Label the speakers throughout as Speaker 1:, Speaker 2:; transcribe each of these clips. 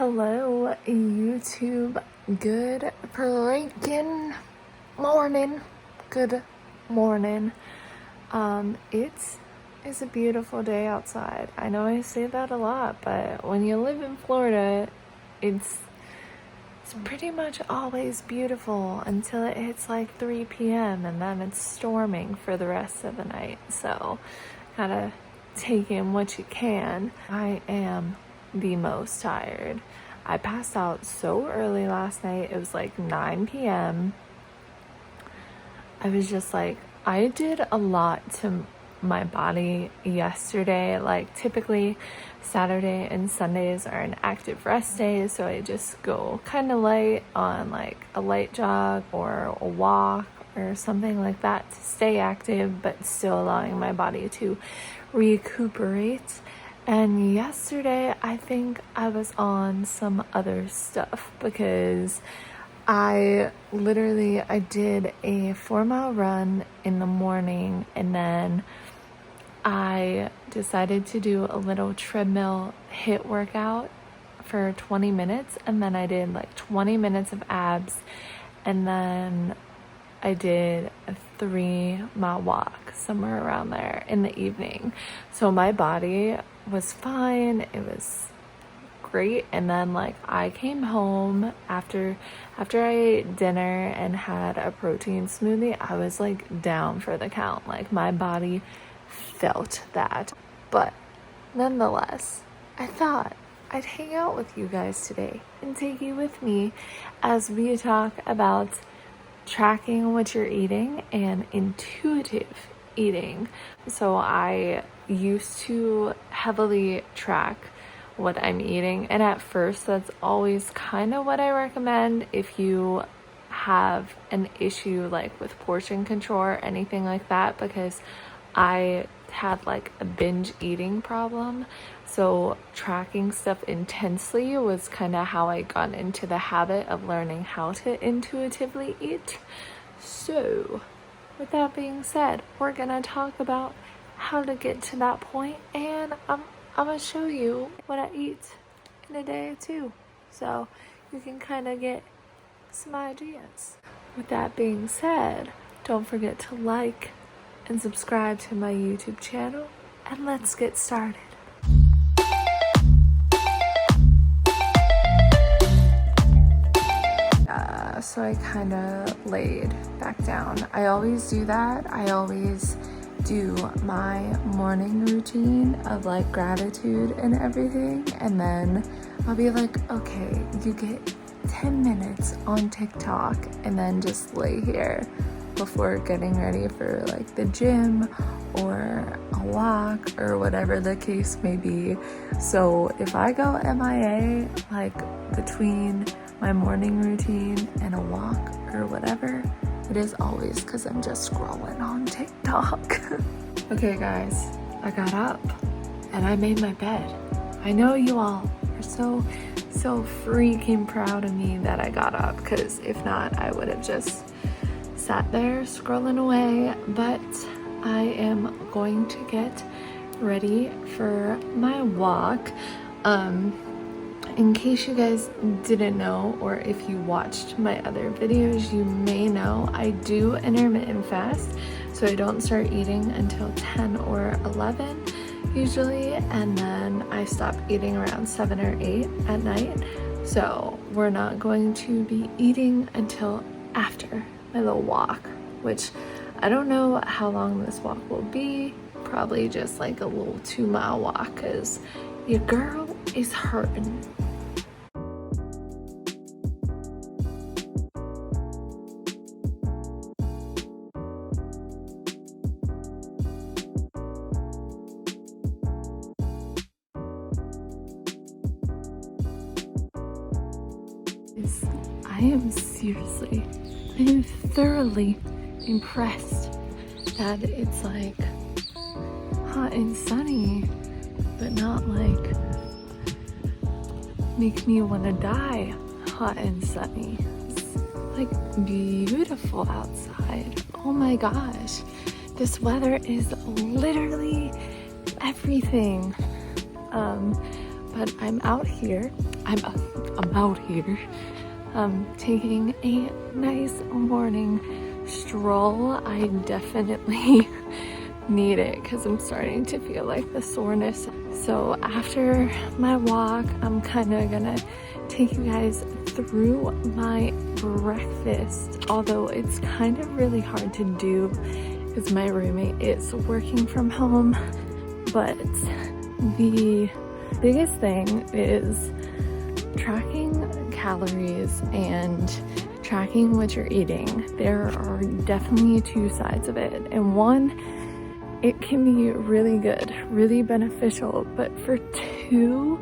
Speaker 1: Hello, YouTube. Good freaking morning. Good morning. It is a beautiful day outside. I know I say that a lot, but when you live in Florida, it's pretty much always beautiful until it hits like 3 p.m. and then it's storming for the rest of the night. So, gotta take in what you can. I am the most tired. I passed out so early last night. It was like 9 p.m. I was just like, I did a lot to my body yesterday. Like typically Saturday and Sundays are an active rest day, so I just go kind of light on like a light jog or a walk or something like that to stay active but still allowing my body to recuperate. And yesterday, I think I was on some other stuff because I did a 4-mile run in the morning, and then I decided to do a little treadmill HIIT workout for 20 minutes, and then I did like 20 minutes of abs, and then I did a 3-mile walk somewhere around there in the evening. So my body was fine. It was great. And then like I came home after I ate dinner and had a protein smoothie. I was like down for the count. Like my body felt that. But nonetheless, I thought I'd hang out with you guys today and take you with me as we talk about tracking what you're eating and intuitive eating. So I used to heavily track what I'm eating, and at first that's always kind of what I recommend if you have an issue like with portion control or anything like that, because I had like a binge eating problem. So tracking stuff intensely was kind of how I got into the habit of learning how to intuitively eat. So with that being said, we're gonna talk about how to get to that point, and I'm gonna show you what I eat in a day or two, so you can kind of get some ideas. With that being said, don't forget to like and subscribe to my YouTube channel, and let's get started. So I kind of laid back down. I always do that. I always do my morning routine of like gratitude and everything, and then I'll be like, okay, you get 10 minutes on TikTok, and then just lay here before getting ready for like the gym or a walk or whatever the case may be. So if I go MIA like between my morning routine and a walk or whatever, it is always because I'm just scrolling on TikTok. Okay guys, I got up and I made my bed. I know you all are so freaking proud of me that I got up, because if not, I would have just sat there scrolling away. But I am going to get ready for my walk. In case you guys didn't know, or if you watched my other videos, you may know I do intermittent fast. So I don't start eating until 10 or 11 usually, and then I stop eating around 7 or 8 at night. So we're not going to be eating until after my little walk, which I don't know how long this walk will be. Probably just like a little 2-mile walk, because your girl is hurting. I am thoroughly impressed that it's like hot and sunny, but not like make me want to die hot and sunny. It's like beautiful outside. Oh my gosh, this weather is literally everything. but I'm out here. I'm out here taking a nice morning stroll. I definitely need it because I'm starting to feel like the soreness. So after my walk, I'm kind of gonna take you guys through my breakfast, although it's kind of really hard to do because my roommate is working from home. But the biggest thing is tracking calories and tracking what you're eating. There are definitely two sides of it, and one, it can be really good, really beneficial, but for two,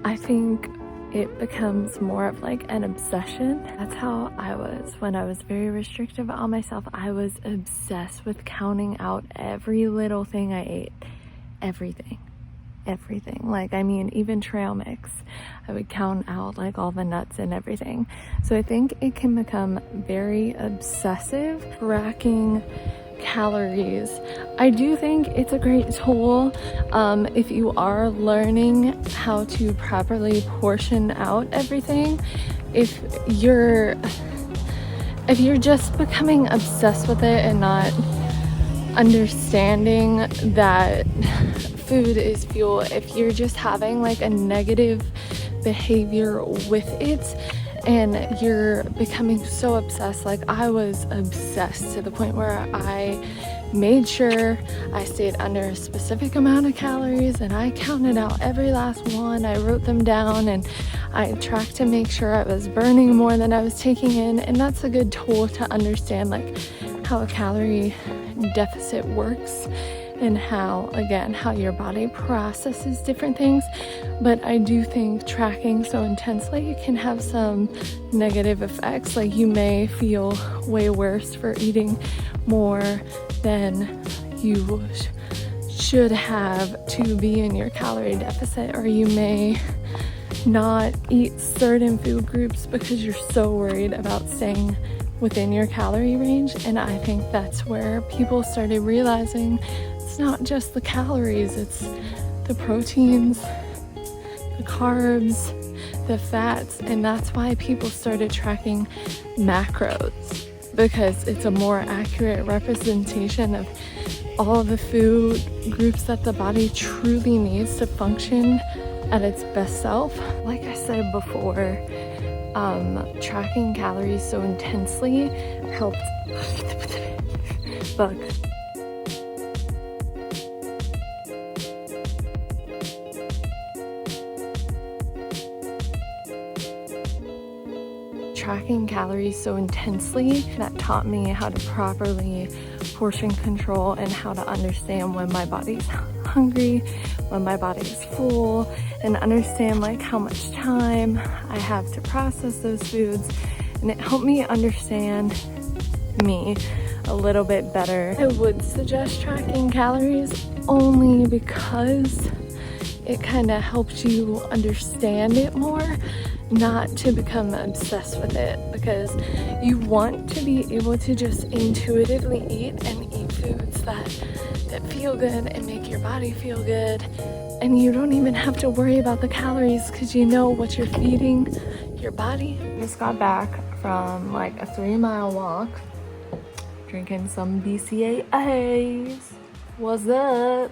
Speaker 1: I think it becomes more of like an obsession. That's how I was when I was very restrictive on myself. I was obsessed with counting out every little thing I ate. Everything. Like, I mean, even trail mix, I would count out like all the nuts and everything. So I think it can become very obsessive tracking calories. I do think it's a great tool if you are learning how to properly portion out everything. If you're just becoming obsessed with it and not understanding that food is fuel, if you're just having like a negative behavior with it and you're becoming so obsessed, like I was obsessed to the point where I made sure I stayed under a specific amount of calories and I counted out every last one. I wrote them down and I tracked to make sure I was burning more than I was taking in. And that's a good tool to understand like how a calorie deficit works and how your body processes different things. But I do think tracking so intensely can have some negative effects. Like you may feel way worse for eating more than you should have to be in your calorie deficit, or you may not eat certain food groups because you're so worried about staying within your calorie range. And I think that's where people started realizing it's not just the calories, it's the proteins, the carbs, the fats, and that's why people started tracking macros, because it's a more accurate representation of all the food groups that the body truly needs to function at its best self. Like I said before, tracking calories so intensely helped bug. Tracking calories so intensely, that taught me how to properly portion control and how to understand when my body's hungry, when my body's full, and understand like how much time I have to process those foods. And it helped me understand me a little bit better. I would suggest tracking calories only because it kind of helps you understand it more, not to become obsessed with it, because you want to be able to just intuitively eat and eat foods that feel good and make your body feel good, and you don't even have to worry about the calories because you know what you're feeding your body. Just got back from like a 3-mile walk, drinking some BCAAs. What's up?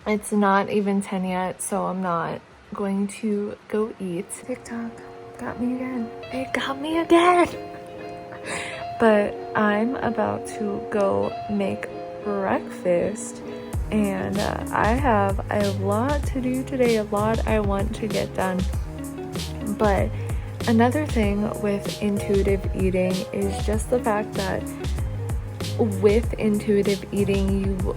Speaker 1: It's not even 10 yet, so I'm not going to go eat. TikTok got me again. It got me again. But I'm about to go make breakfast, and I have a lot to do today, a lot I want to get done. But another thing with intuitive eating is just the fact that with intuitive eating, you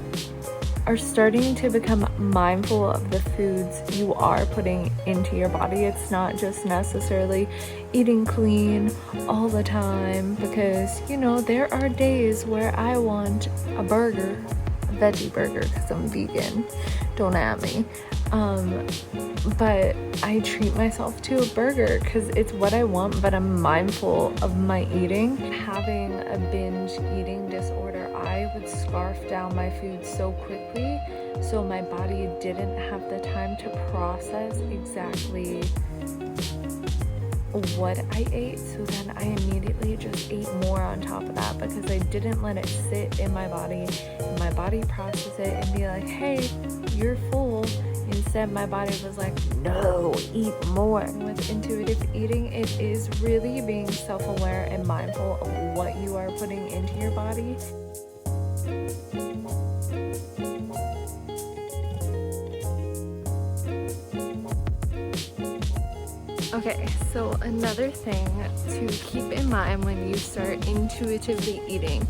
Speaker 1: are starting to become mindful of the foods you are putting into your body. It's not just necessarily eating clean all the time, because you know there are days where I want a burger, a veggie burger, because I'm vegan, don't at me, But I treat myself to a burger because it's what I want, but I'm mindful of my eating. Having a binge eating disorder, I would scarf down my food so quickly, so my body didn't have the time to process exactly what I ate, so then I immediately just ate more on top of that because I didn't let it sit in my body and my body process it and be like, hey, you're full. Instead, my body was like, no, eat more. With intuitive eating, it is really being self-aware and mindful of what you are putting into your body. Okay, so another thing to keep in mind when you start intuitively eating,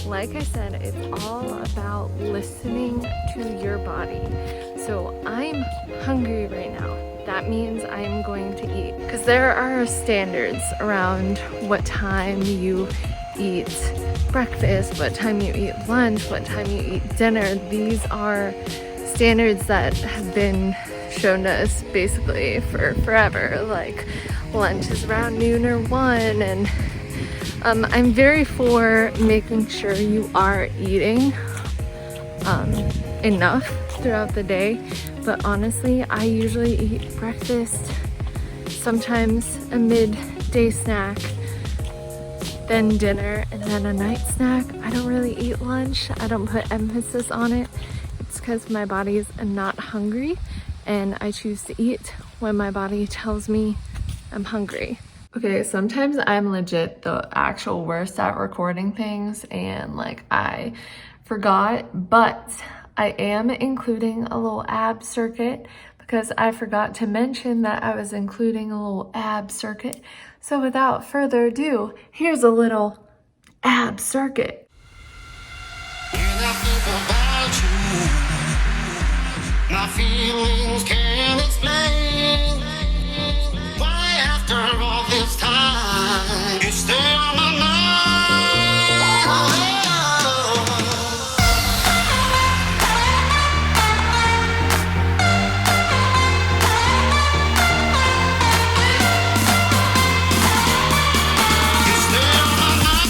Speaker 1: like I said, it's all about listening to your body. So I'm hungry right now. That means I'm going to eat. Because there are standards around what time you eat breakfast, what time you eat lunch, what time you eat dinner. These are standards that have been shown to us basically for forever. Like lunch is around noon or 1, and I'm very for making sure you are eating enough throughout the day, but honestly I usually eat breakfast, sometimes a midday snack, then dinner, and then a night snack. I don't really eat lunch. I don't put emphasis on it. It's because my body is not hungry and I choose to eat when my body tells me I'm hungry. Okay, sometimes I'm legit the actual worst at recording things and like I forgot, but I am including a little ab circuit because I forgot to mention that I was including a little ab circuit. So without further ado, here's a little ab circuit. My feelings can't explain why after all this time you stay on my mind. You stay on my mind.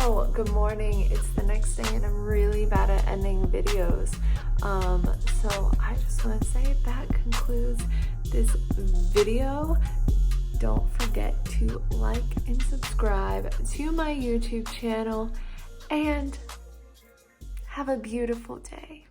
Speaker 1: Hello, good morning. It's the next day and I'm really bad at ending videos. So I just want to say that concludes this video. Don't forget to like and subscribe to my YouTube channel and have a beautiful day.